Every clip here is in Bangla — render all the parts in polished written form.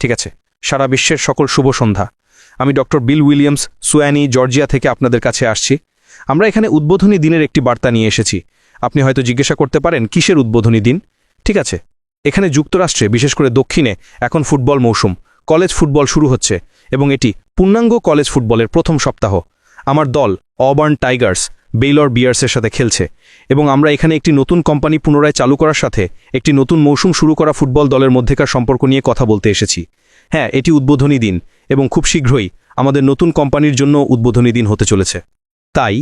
ঠিক আছে, সারা বিশ্বের সকল শুভ সন্ধ্যা। আমি ডক্টর বিল উইলিয়ামস, সুয়ানি, জর্জিয়া থেকে আপনাদের কাছে আসছি। আমরা এখানে উদ্বোধনী দিনের একটি বার্তা নিয়ে এসেছি। আপনি হয়তো জিজ্ঞাসা করতে পারেন কিসের উদ্বোধনী দিন। ঠিক আছে, এখানে যুক্তরাষ্ট্রে, বিশেষ করে দক্ষিণে এখন ফুটবল মৌসুম, কলেজ ফুটবল শুরু হচ্ছে এবং এটি পূর্ণাঙ্গ কলেজ ফুটবলের প্রথম সপ্তাহ। আমার দল অবার্ন টাইগার্স বেইলর বিয়ার্সের সাথে খেলছে এবং আমরা এখানে একটি নতুন কোম্পানি পুনরায় চালু করার সাথে একটি নতুন মৌসুম শুরু করা ফুটবল দলের মধ্যেকার সম্পর্ক নিয়ে কথা বলতে এসেছি। হ্যাঁ, এটি উদ্বোধনী দিন এবং খুব শীঘ্রই আমাদের নতুন কোম্পানির জন্য উদ্বোধনী দিন হতে চলেছে। তাই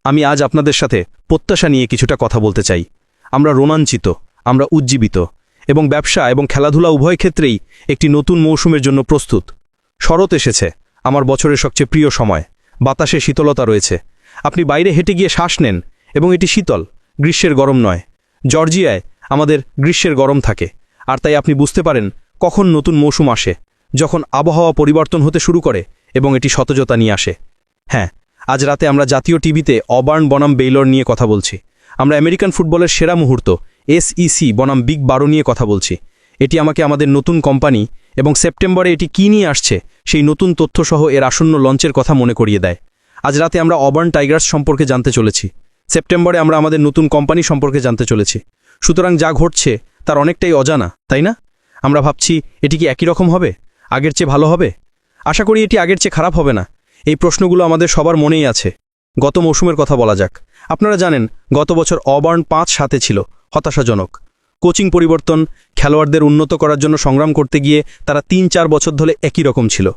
আমি আজ আপনাদের সাথে প্রত্যাশা নিয়ে কিছুটা কথা বলতে চাই। আমরা রোমাঞ্চিত, আমরা উজ্জীবিত এবং ব্যবসা এবং খেলাধুলা উভয় ক্ষেত্রেই একটি নতুন মৌসুমের জন্য প্রস্তুত। শরৎ এসেছে, আমার বছরের সবচেয়ে প্রিয় সময়। বাতাসে শীতলতা রয়েছে, আপনি বাইরে হেঁটে গিয়ে শ্বাস নেন এবং এটি শীতল, গ্রীষ্মের গরম নয়। জর্জিয়ায় আমাদের গ্রীষ্মের গরম থাকে, আর তাই আপনি বুঝতে পারেন কখন নতুন মৌসুম আসে, যখন আবহাওয়া পরিবর্তন হতে শুরু করে এবং এটি সতেজতা নিয়ে আসে। হ্যাঁ, আজ রাতে আমরা জাতীয় টিভিতে অবার্ন বনাম বেইলর নিয়ে কথা বলছি। আমরা আমেরিকান ফুটবলের সেরা মুহূর্ত SEC বনাম বিগ 12 নিয়ে কথা বলছি। এটি আমাকে আমাদের নতুন কোম্পানি এবং সেপ্টেম্বরে এটি কী নিয়ে আসছে সেই নতুন তথ্যসহ এর আসন্ন লঞ্চের কথা মনে করিয়ে দেয়। আজ রাতে আমরা অবার্ন টাইগার্স সম্পর্কে জানতে চলেছি। সেপ্টেম্বরে আমরা আমাদের নতুন কোম্পানি সম্পর্কে জানতে চলেছি। সুতরাং যা ঘটছে তার অনেকটাই অজানা, তাই না? আমরা ভাবছি এটি কি একই রকম হবে, আগের চেয়ে ভালো হবে? আশা করি এটি আগের চেয়ে খারাপ হবে না। এই প্রশ্নগুলো আমাদের সবার মনেই আছে। গত মৌসুমের কথা বলা যাক। আপনারা জানেন গত বছর অবার্ন 5-7 ছিল, হতাশাজনক। কোচিং পরিবর্তন, খেলোয়াড়দের উন্নত করার জন্য সংগ্রাম করতে গিয়ে তারা 3-4 বছর ধরে একই রকম ছিল।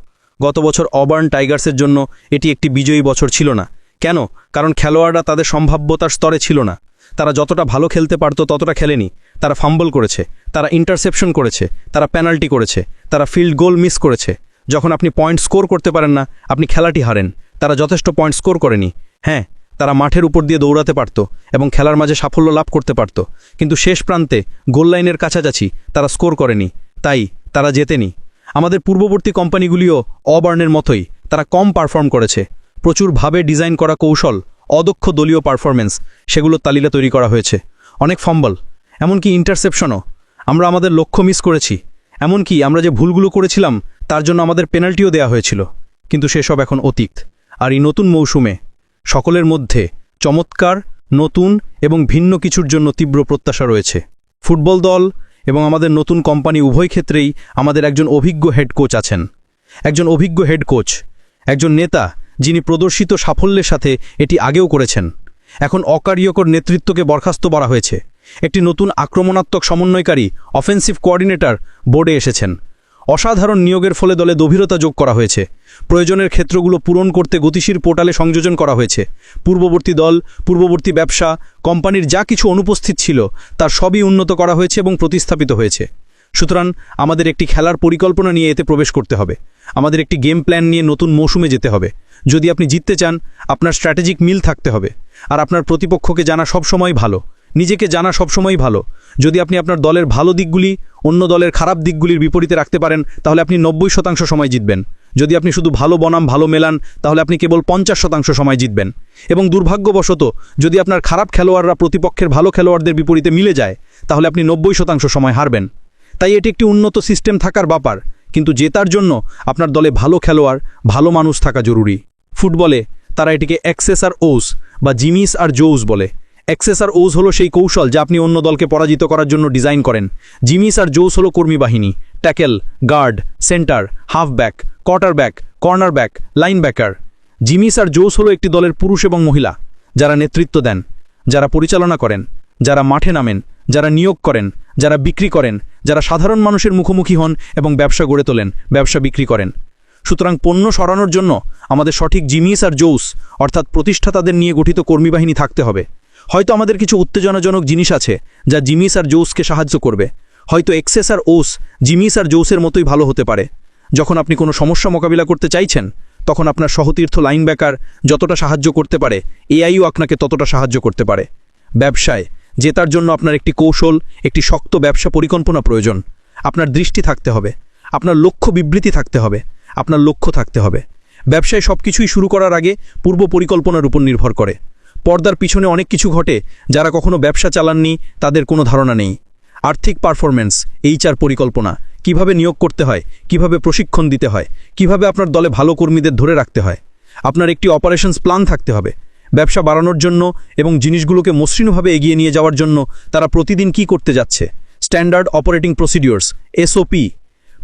গত বছর অবার্ন টাইগার্সের জন্য এটি একটি বিজয়ী বছর ছিল না। কেন? কারণ খেলোয়াড়রা তাদের সম্ভাব্যতার স্তরে ছিল না। তারা যতটা ভালো খেলতে পারত ততটা খেলেনি। তারা ফাম্বল করেছে, তারা ইন্টারসেপশন করেছে, তারা পেনাল্টি করেছে, তারা ফিল্ড গোল মিস করেছে। যখন আপনি পয়েন্ট স্কোর করতে পারেন না, আপনি খেলাটি হারেন। তারা যথেষ্ট পয়েন্ট স্কোর করেনি। হ্যাঁ, তারা মাঠের উপর দিয়ে দৌড়াতে পারত এবং খেলার মাঝে সাফল্য লাভ করতে পারত, কিন্তু শেষ প্রান্তে গোল লাইনের কাছাকাছি তারা স্কোর করেনি, তাই তারা জেতেনি। আমাদের পূর্ববর্তী কোম্পানিগুলিও অবার্নের মতোই, তারা কম পারফর্ম করেছে। প্রচুরভাবে ডিজাইন করা কৌশল, অদক্ষ দলীয় পারফরমেন্স, সেগুলোর তালিকা তৈরি করা হয়েছে। অনেক ফাম্বল, এমনকি ইন্টারসেপশনও। আমরা আমাদের লক্ষ্য মিস করেছি। এমনকি আমরা যে ভুলগুলো করেছিলাম তার জন্য আমাদের পেনাল্টিও দেওয়া হয়েছিল। কিন্তু সেসব এখন অতীত। আর এই নতুন মৌসুমে সকলের মধ্যে চমৎকার, নতুন এবং ভিন্ন কিছুর জন্য তীব্র প্রত্যাশা রয়েছে। ফুটবল দল এবং আমাদের নতুন কোম্পানি উভয় ক্ষেত্রেই আমাদের একজন অভিজ্ঞ হেড কোচ আছেন। একজন অভিজ্ঞ হেড কোচ, একজন নেতা যিনি প্রদর্শিত সাফল্যের সাথে এটি আগেও করেছেন। এখন অকার্যকর নেতৃত্বকে বরখাস্ত করা হয়েছে। একটি নতুন আক্রমণাত্মক সমন্বয়কারী অফেন্সিভ কোঅর্ডিনেটর বোর্ডে এসেছেন। অসাধারণ নিয়োগের ফলে দলে গভীরতা যোগ করা হয়েছে। প্রয়োজনের ক্ষেত্রগুলো পূরণ করতে গতিশীল পোর্টালে সংযোজন করা হয়েছে। পূর্ববর্তী দল, পূর্ববর্তী ব্যবসা, কোম্পানির যা কিছু অনুপস্থিত ছিল তার সবই উন্নত করা হয়েছে এবং প্রতিস্থাপিত হয়েছে। সুতরাং আমাদের একটি খেলার পরিকল্পনা নিয়ে এতে প্রবেশ করতে হবে। আমাদের একটি গেম প্ল্যান নিয়ে নতুন মৌসুমে যেতে হবে। যদি আপনি জিততে চান, আপনার স্ট্র্যাটেজিক মিল থাকতে হবে। আর আপনার প্রতিপক্ষকে জানা সবসময় ভালো, নিজেকে জানা সবসময় ভালো। যদি আপনি আপনার দলের ভালো দিকগুলি অন্য দলের খারাপ দিকগুলির বিপরীতে রাখতে পারেন, তাহলে আপনি 90% সময় জিতবেন। যদি আপনি শুধু ভালো বনাম ভালো মেলান, তাহলে আপনি কেবল 50% সময় জিতবেন। এবং দুর্ভাগ্যবশত যদি আপনার খারাপ খেলোয়াড়রা প্রতিপক্ষের ভালো খেলোয়াড়দের বিপরীতে মিলে যায়, তাহলে আপনি 90% সময় হারবেন। তাই এটি একটি উন্নত সিস্টেম থাকার ব্যাপার, কিন্তু জেতার জন্য আপনার দলে ভালো খেলোয়াড়, ভালো মানুষ থাকা জরুরি। ফুটবলে তারা এটিকে এক্সেস আর ওস বা জিমিস আর জোস বলে। এক্সেস আর ওস হলো সেই কৌশল যা আপনি অন্য দলকে পরাজিত করার জন্য ডিজাইন করেন। জিমিস আর জোস হলো কর্মী বাহিনী, tackle, guard, centre, halfback, quarterback, cornerback, linebacker. জিমিস আর জোস হলো একটি দলের পুরুষ এবং মহিলা, যারা নেতৃত্ব দেন, যারা পরিচালনা করেন, যারা মাঠে নামেন, যারা নিয়োগ করেন, যারা বিক্রি করেন, যারা সাধারণ মানুষের মুখোমুখি হন এবং ব্যবসা গড়ে তোলেন, ব্যবসা বিক্রি করেন। সুতরাং পণ্য সরানোর জন্য আমাদের সঠিক জিমিস আর জোস অর্থাৎ প্রতিষ্ঠাতাদের নিয়ে গঠিত কর্মী বাহিনী থাকতে হবে। হয়তো আমাদের কিছু উত্তেজনাজনক জিনিস আছে যা জিমিস আর জোসকে সাহায্য করবে। হয়তো এক্সেস আর ওস জিমিস আর জোসের মতোই ভালো হতে পারে। যখন আপনি কোনো সমস্যা মোকাবিলা করতে চাইছেন, তখন আপনার সহতীর্থ লাইনব্যাকার যতটা সাহায্য করতে পারে, এআইও আপনাকে ততটা সাহায্য করতে পারে। ব্যবসায় জেতার জন্য আপনার একটি কৌশল, একটি শক্ত ব্যবসা পরিকল্পনা প্রয়োজন। আপনার দৃষ্টি থাকতে হবে, আপনার লক্ষ্য বিবৃতি থাকতে হবে, আপনার লক্ষ্য থাকতে হবে। ব্যবসায় সবকিছুই শুরু করার আগে পূর্ব পরিকল্পনার উপর নির্ভর করে। পর্দার পিছনে অনেক কিছু ঘটে, যারা কখনো ব্যবসা চালাননি তাদের কোনো ধারণা নেই। আর্থিক পারফরম্যান্স, HR পরিকল্পনা, কিভাবে নিয়োগ করতে হয়, কিভাবে প্রশিক্ষণ দিতে হয়, কিভাবে আপনার দলে ভালো কর্মীদের ধরে রাখতে হয়। আপনার একটি অপারেশনস প্ল্যান থাকতে হবে। ব্যবসা বাড়ানোর জন্য এবং জিনিসগুলোকে মসৃণভাবে এগিয়ে নিয়ে যাওয়ার জন্য তারা প্রতিদিন কি করতে যাচ্ছে, স্ট্যান্ডার্ড অপারেটিং প্রসিডিওর্স, এসওপি।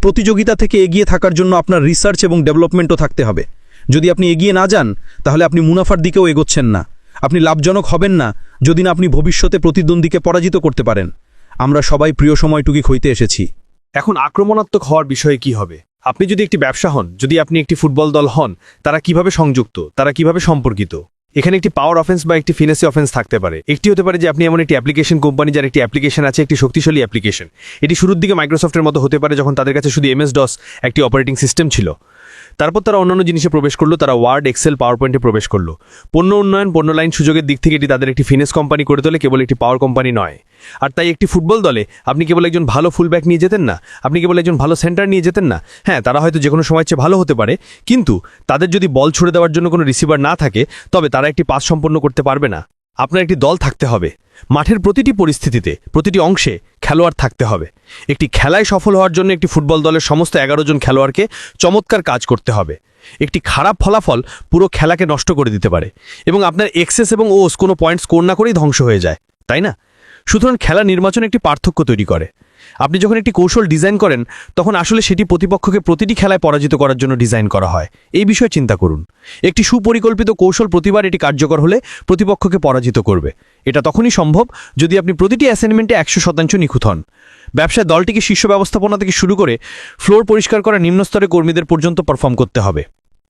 প্রতিযোগিতা থেকে এগিয়ে থাকার জন্য আপনার রিসার্চ এবং ডেভেলপমেন্টও থাকতে হবে। যদি আপনি এগিয়ে না যান তাহলে আপনি মুনাফার দিকেও এগোচ্ছেন না। আপনি লাভজনক হবেন না যদি না আপনি ভবিষ্যতে প্রতিদ্বন্দ্বীকে পরাজিত করতে পারেন। আমরা সবাই প্রিয় সময়টুকি হইতে এসেছি। এখন আক্রমণাত্মক হওয়ার বিষয়ে কি হবে? আপনি যদি একটি ব্যবসা হন, যদি আপনি একটি ফুটবল দল হন, তারা কিভাবে সংযুক্ত, তারা কিভাবে সম্পর্কিত? এখানে একটি পাওয়ার অফেন্স বা একটি ফিনেসি অফেন্স থাকতে পারে। একটি হতে পারে যে আপনি এমন একটি অ্যাপ্লিকেশন কোম্পানি যার একটি অ্যাপ্লিকেশন আছে, একটি শক্তিশালী অ্যাপ্লিকেশন। এটি শুরুর দিকে মাইক্রোসফটের মতো হতে পারে যখন তাদের কাছে শুধু MS DOS একটি অপারেটিং সিস্টেম ছিল। তারপর তারা অন্যান্য জিনিসে প্রবেশ করলো, তারা ওয়ার্ড, এক্সেল, পাওয়ার পয়েন্টে প্রবেশ করলো। পণ্য উন্নয়ন, পণ্য লাইন সুযোগের দিক থেকে এটি তাদের একটি ফিনেস কোম্পানি করে তোলে, কেবল একটি পাওয়ার কোম্পানি নয়। আর তাই একটি ফুটবল দলে আপনি কেবল একজন ভালো ফুলব্যাক নিয়ে যেতেন না, আপনি কেবল একজন ভালো সেন্টার নিয়ে যেতেন না। হ্যাঁ, তারা হয়তো যে কোনো সময় চেয়ে ভালো হতে পারে, কিন্তু তাদের যদি বল ছুড়ে দেওয়ার জন্য কোনো রিসিভার না থাকে, তবে তারা একটি পাস সম্পন্ন করতে পারবে না। আপনার একটি দল থাকতে হবে। মাঠের প্রতিটি পরিস্থিতিতে, প্রতিটি অংশে খেলোয়াড় থাকতে হবে। একটি খেলায় সফল হওয়ার জন্য একটি ফুটবল দলের সমস্ত 11 জন খেলোয়াড়কে চমৎকার কাজ করতে হবে। একটি খারাপ ফলাফল পুরো খেলাকে নষ্ট করে দিতে পারে এবং আপনার এক্সেস এবং ওস কোনো পয়েন্ট স্কোর না করেই ধ্বংস হয়ে যায়, তাই না? সুতরাং খেলা নির্বাচন একটি পার্থক্য তৈরি করে। আপনি যখন একটি কৌশল ডিজাইন করেন, তখন আসলে সেটি প্রতিপক্ষকে প্রতিটি খেলায় পরাজিত করার জন্য ডিজাইন করা হয়। এই বিষয়ে চিন্তা করুন। একটি সুপরিকল্পিত কৌশল প্রতিবার এটি কার্যকর হলে প্রতিপক্ষকে পরাজিত করবে। এটা তখনই সম্ভব যদি আপনি প্রতিটি অ্যাসাইনমেন্টে 100% নিখুঁত হন। ব্যবসায় দলটিকে শীর্ষ ব্যবস্থাপনা থেকে শুরু করে ফ্লোর পরিষ্কার করা নিম্ন স্তরে কর্মীদের পর্যন্ত পারফর্ম করতে হবে।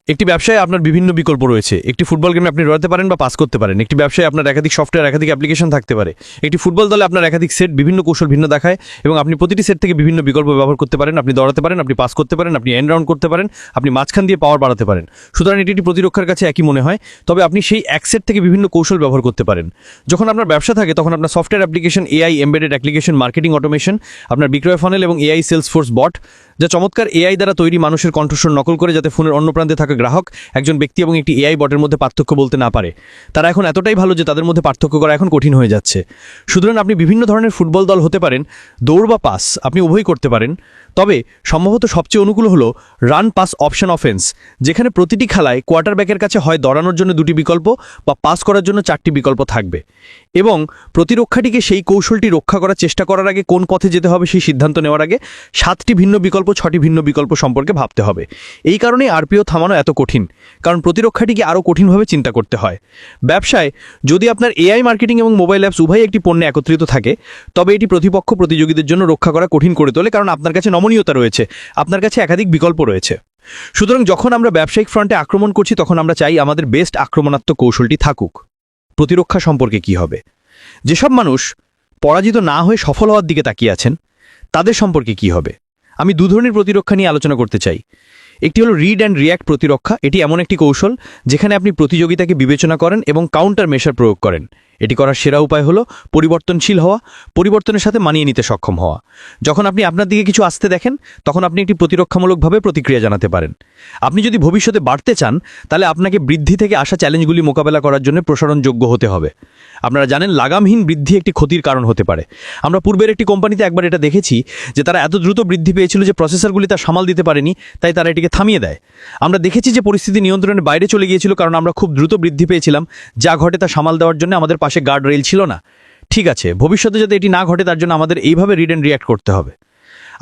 একটি ব্যবসায় আপনার বিভিন্ন বিকল্প রয়েছে। একটি ফুটবল গেমে আপনি রয়েতে পারেন বা পাস করতে পারেন। একটি ব্যবসায় আপনার একাধিক সফটওয়্যার, একাধিক অ্যাপ্লিকেশন থাকতে পারে। একটি ফুটবল দলে আপনার একাধিক সেট, বিভিন্ন কৌশল ভিন্ন দেখায় এবং আপনি প্রতিটি সেট থেকে বিভিন্ন বিকল্প ব্যবহার করতে পারেন। আপনি দৌড়াতে পারেন, আপনি পাস করতে পারেন, আপনি এন্ড রাউন্ড করতে পারেন, আপনি মাঝখান দিয়ে পাওয়ার বাড়াতে পারেন। সুতরাং এটি প্রতিরক্ষার কাছে একই মনে হয়, তবে আপনি সেই এক সেট থেকে বিভিন্ন কৌশল ব্যবহার করতে পারেন। যখন আপনার ব্যবসা থাকে তখন আপনার software application, AI embedded application, marketing automation, আপনার বিক্রয় ফানেল এবং AI সেলস ফোর্স বট, যা চমৎকার AI দ্বারা তৈরি মানুষের কণ্ঠস্বর নকল করে যাতে ফোনের অন্য প্রান্তে থাকা গ্রাহক একজন ব্যক্তি এবং একটি AI বটের মধ্যে পার্থক্য বলতে না পারে। তারা এখন এতটাই ভালো যে তাদের মধ্যে পার্থক্য করা এখন কঠিন হয়ে যাচ্ছে। সুতরাং আপনি বিভিন্ন ধরনের ফুটবল দল হতে পারেন, দৌড় বা পাস আপনি উভয়ই করতে পারেন। তবে সম্ভবত সবচেয়ে অনুকূল হলো রান পাস অপশন অফেন্স, যেখানে প্রতিটি খেলায় কোয়ার্টারব্যাকের কাছে হয় দৌড়ানোর জন্য 2টি বিকল্প বা পাস করার জন্য 4টি বিকল্প থাকবে এবং প্রতিরক্ষাটিকে সেই কৌশলটি রক্ষা করার চেষ্টা করার আগে কোন পথে যেতে হবে সেই সিদ্ধান্ত নেওয়ার আগে 7টি ভিন্ন বিকল্প, 6টি ভিন্ন বিকল্প সম্পর্কে ভাবতে হবে। এই কারণেই আরপিও থামানো এত কঠিন, কারণ প্রতিরক্ষাটিকে আরও কঠিনভাবে চিন্তা করতে হয়। ব্যবসায় যদি আপনার AI মার্কেটিং এবং মোবাইল অ্যাপস উভয় একটি পণ্যে একত্রিত থাকে, তবে এটি প্রতিযোগীদের জন্য রক্ষা করা কঠিন করে তোলে, কারণ আপনার কাছে নমনীয়তা রয়েছে, আপনার কাছে একাধিক বিকল্প রয়েছে। সুতরাং যখন আমরা ব্যবসায়িক ফ্রন্টে আক্রমণ করছি, তখন আমরা চাই আমাদের বেস্ট আক্রমণাত্মক কৌশলটি থাকুক। প্রতিরক্ষা সম্পর্কে কি হবে? যেসব মানুষ পরাজিত না হয়ে সফল হওয়ার দিকে তাকিয়ে আছেন, তাদের সম্পর্কে কি হবে? আমি 2 ধরনের প্রতিরক্ষা নিয়ে আলোচনা করতে চাই। একটি হলো রিড অ্যান্ড রিয়্যাক্ট প্রতিরক্ষা। এটি এমন একটি কৌশল যেখানে আপনি প্রতিযোগিতাকে বিবেচনা করেন এবং কাউন্টার মেশার প্রয়োগ করেন। এটি করার সেরা উপায় হলো পরিবর্তনশীল হওয়া, পরিবর্তনের সাথে মানিয়ে নিতে সক্ষম হওয়া। যখন আপনি আপনার দিকে কিছু আসতে দেখেন, তখন আপনি একটি প্রতিরক্ষামূলকভাবে প্রতিক্রিয়া জানাতে পারেন। আপনি যদি ভবিষ্যতে বাড়তে চান, তাহলে আপনাকে বৃদ্ধি থেকে আসা চ্যালেঞ্জগুলি মোকাবেলা করার জন্য প্রসারণযোগ্য হতে হবে। আপনারা জানেন, লাগামহীন বৃদ্ধি একটি ক্ষতির কারণ হতে পারে। আমরা পূর্বের একটি কোম্পানিতে একবার এটা দেখেছি যে তারা এত দ্রুত বৃদ্ধি পেয়েছিল যে প্রসেসরগুলি তা সামাল দিতে পারেনি, তাই তারা এটিকে থামিয়ে দেয়। আমরা দেখেছি যে পরিস্থিতি নিয়ন্ত্রণের বাইরে চলে গিয়েছিল, কারণ আমরা খুব দ্রুত বৃদ্ধি পেয়েছিলাম, যা ঘটে তা সামাল দেওয়ার জন্য আমাদের পাশে গার্ড রেল ছিল না। ঠিক আছে, ভবিষ্যতে যাতে এটি না ঘটে তার জন্য আমাদের এইভাবে রিড অ্যান্ড রিয়্যাক্ট করতে হবে।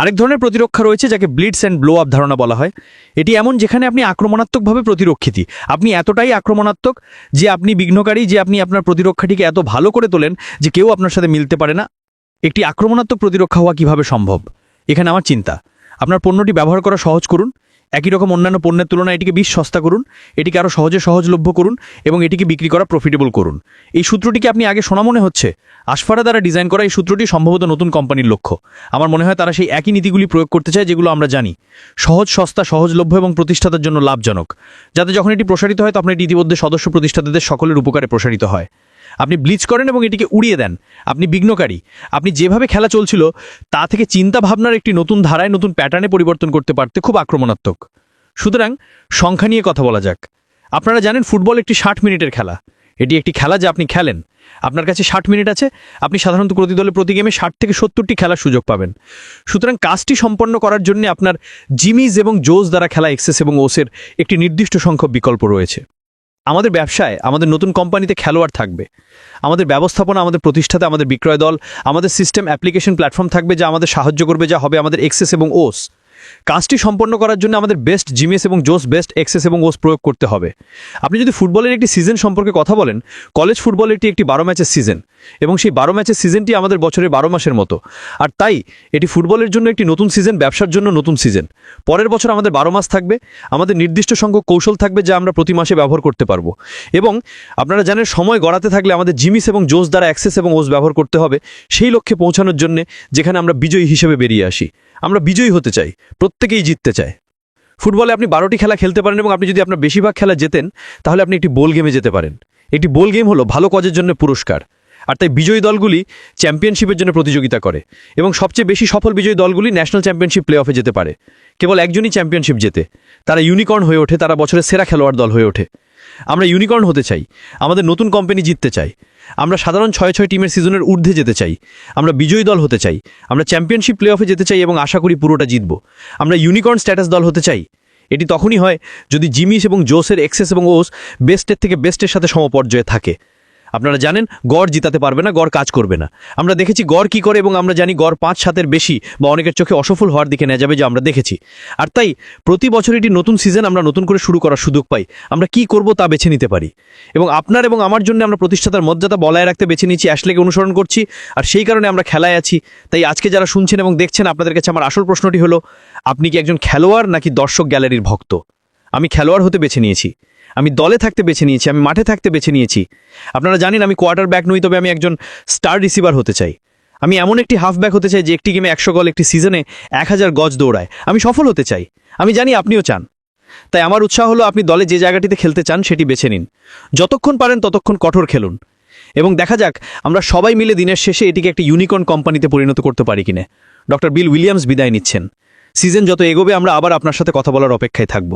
আরেক ধরনের প্রতিরক্ষা রয়েছে যাকে ব্লিটস অ্যান্ড ব্লো আপ ধারণা বলা হয়। এটি এমন যেখানে আপনি আক্রমণাত্মকভাবে প্রতিরক্ষিত, আপনি এতটাই আক্রমণাত্মক যে আপনি বিঘ্নকারী, যে আপনি আপনার প্রতিরক্ষাটিকে এত ভালো করে তোলেন যে কেউ আপনার সাথে মিলতে পারে না। একটি আক্রমণাত্মক প্রতিরক্ষা হওয়া কিভাবে সম্ভব? এখানে আমার চিন্তা, আপনার পণ্যটি ব্যবহার করা সহজ করুন, একই রকম অন্যান্য পণ্যের তুলনায় এটিকে বেশ সস্তা করুন, এটিকে আরও সহজলভ্য করুন এবং এটিকে বিক্রি করা প্রফিটেবল করুন। এই সূত্রটিকে আপনি আগে শোনা মনে হচ্ছে। আশফারা দ্বারা ডিজাইন করা এই সূত্রটি সম্ভবত নতুন কোম্পানির লক্ষ্য। আমার মনে হয় তারা সেই একই নীতিগুলি প্রয়োগ করতে চায় যেগুলো আমরা জানি: সহজ, সস্তা, সহজলভ্য এবং প্রতিষ্ঠাতার জন্য লাভজনক, যাতে যখন এটি প্রসারিত হয় তখন এটি ইতিমধ্যে সদস্য প্রতিষ্ঠাতাদের সকলের উপকারে প্রসারিত হয়। আপনি ব্লিচ করেন এবং এটিকে উড়িয়ে দেন। আপনি বিঘ্নকারী। আপনি যেভাবে খেলা চলছিল তা থেকে চিন্তা ভাবনার একটি নতুন ধারায়, নতুন প্যাটার্নে পরিবর্তন করতে পারতে খুব আক্রমণাত্মক। সুতরাং সংখ্যা নিয়ে কথা বলা যাক। আপনারা জানেন ফুটবল একটি 60 মিনিটের খেলা। এটি একটি খেলা যা আপনি খেলেন। আপনার কাছে 60 মিনিট আছে, আপনি সাধারণত প্রতি দলে প্রতি গেমে 60 থেকে 70টি খেলার সুযোগ পাবেন। সুতরাং কাজটি সম্পন্ন করার জন্য আপনার জিমিজ এবং জোস দ্বারা খেলা এক্সেস এবং ওসের একটি নির্দিষ্ট সংখ্যক বিকল্প রয়েছে। আমাদের ব্যবসায় আমাদের নতুন কোম্পানিতে খেলোয়াড় থাকবে, আমাদের ব্যবস্থাপনা, আমাদের প্রতিষ্ঠাতে আমাদের বিক্রয় দল, আমাদের সিস্টেম অ্যাপ্লিকেশন প্ল্যাটফর্ম থাকবে যা আমাদের সাহায্য করবে, যা হবে আমাদের এক্সেস এবং ওস। কাজটি সম্পন্ন করার জন্য আমাদের বেস্ট জিমিএস এবং জোস, বেস্ট এক্সেস এবং ওস প্রয়োগ করতে হবে। আপনি যদি ফুটবলের একটি সিজন সম্পর্কে কথা বলেন, কলেজ ফুটবল এটি একটি 12 ম্যাচের সিজন এবং সেই 12 ম্যাচের সিজনটি আমাদের বছরের 12 মাসের মতো। আর তাই এটি ফুটবলের জন্য একটি নতুন সিজন, ব্যবসার জন্য নতুন সিজন। পরের বছর আমাদের 12 মাস থাকবে, আমাদের নির্দিষ্ট সংখ্যক কৌশল থাকবে যা আমরা প্রতি মাসে ব্যবহার করতে পারবো। এবং আপনারা জানেন, সময় গড়াতে থাকলে আমাদের জিমিস এবং জোস দ্বারা অ্যাক্সেস এবং ওস ব্যবহার করতে হবে সেই লক্ষ্যে পৌঁছানোর জন্য, যেখানে আমরা বিজয়ী হিসেবে বেরিয়ে আসি। আমরা বিজয়ী হতে চাই, প্রত্যেকেই জিততে চায়। ফুটবলে আপনি 12টি খেলা খেলতে পারেন এবং আপনি যদি আপনার বেশিরভাগ খেলা জেতেন তাহলে আপনি একটি বোল গেমে যেতে পারেন। একটি বোল গেম হলো ভালো কাজের জন্য পুরস্কার, আর তাই বিজয়ী দলগুলি চ্যাম্পিয়নশিপের জন্য প্রতিযোগিতা করে এবং সবচেয়ে বেশি সফল বিজয়ী দলগুলি ন্যাশনাল চ্যাম্পিয়নশিপ প্লে অফে যেতে পারে। কেবল একজনই চ্যাম্পিয়নশিপ জেতে, তারা ইউনিকর্ন হয়ে ওঠে, তারা বছরের সেরা খেলোয়াড় দল হয়ে ওঠে। আমরা ইউনিকর্ন হতে চাই, আমাদের নতুন কোম্পানি জিততে চাই, আমরা সাধারণ 6-6 টিমের সিজনের ঊর্ধ্বে যেতে চাই, আমরা বিজয়ী দল হতে চাই, আমরা চ্যাম্পিয়নশিপ প্লে অফে যেতে চাই এবং আশা করি পুরোটা জিতব। আমরা ইউনিকর্ন স্ট্যাটাস দল হতে চাই। এটি তখনই হয় যদি জিমিস এবং জোসের এক্সেস এবং ওস বেস্টের থেকে বেস্টের সাথে সমপর্যায়ে থাকে। আপনারা জানেন, গড় জিতাতে পারবে না, গড় কাজ করবে না। আমরা দেখেছি গড় কি করে এবং আমরা জানি গড় 5-7-এর বেশি বা অনেকের চোখে অসফল হওয়ার দিকে নিয়ে যাবে, যা আমরা দেখেছি। আর তাই প্রতি বছর এটি নতুন সিজন, আমরা নতুন করে শুরু করার সুযোগ পাই। আমরা কি করব তা বেছে নিতে পারি এবং আপনার এবং আমার জন্য আমরা প্রতিষ্ঠাতার মর্যাদা বজায় রাখতে বেছে নিয়েছি, অ্যাশলেকে অনুসরণ করছি, আর সেই কারণে আমরা খেলায় আছি। তাই আজকে যারা শুনছেন এবং দেখছেন, আপনাদের কাছে আমার আসল প্রশ্নটি হলো, আপনি কি একজন খেলোয়াড় নাকি দর্শক গ্যালারির ভক্ত? আমি খেলোয়াড় হতে বেছে নিয়েছি, আমি দলে থাকতে বেছে নিয়েছি, আমি মাঠে থাকতে বেছে নিয়েছি। আপনারা জানেন আমি কোয়ার্টার ব্যাক নই, তবে আমি একজন স্টার রিসিভার হতে চাই। আমি এমন একটি হাফ ব্যাক হতে চাই যে একটি গেমে 100 গোল, একটি সিজনে 1000 গজ দৌড়ায়। আমি সফল হতে চাই, আমি জানি আপনিও চান। তাই আমার উৎসাহ হলো, আপনি দলে যে জায়গাটিতে খেলতে চান সেটি বেছে নিন। যতক্ষণ পারেন ততক্ষণ কঠোর খেলুন এবং দেখা যাক আমরা সবাই মিলে দিনের শেষে এটিকে একটি ইউনিকর্ন কোম্পানিতে পরিণত করতে পারি কিনা। ডক্টর বিল উইলিয়ামস বিদায় নিচ্ছেন। সিজন যত এগোবে আমরা আবার আপনার সাথে কথা বলার অপেক্ষায় থাকব।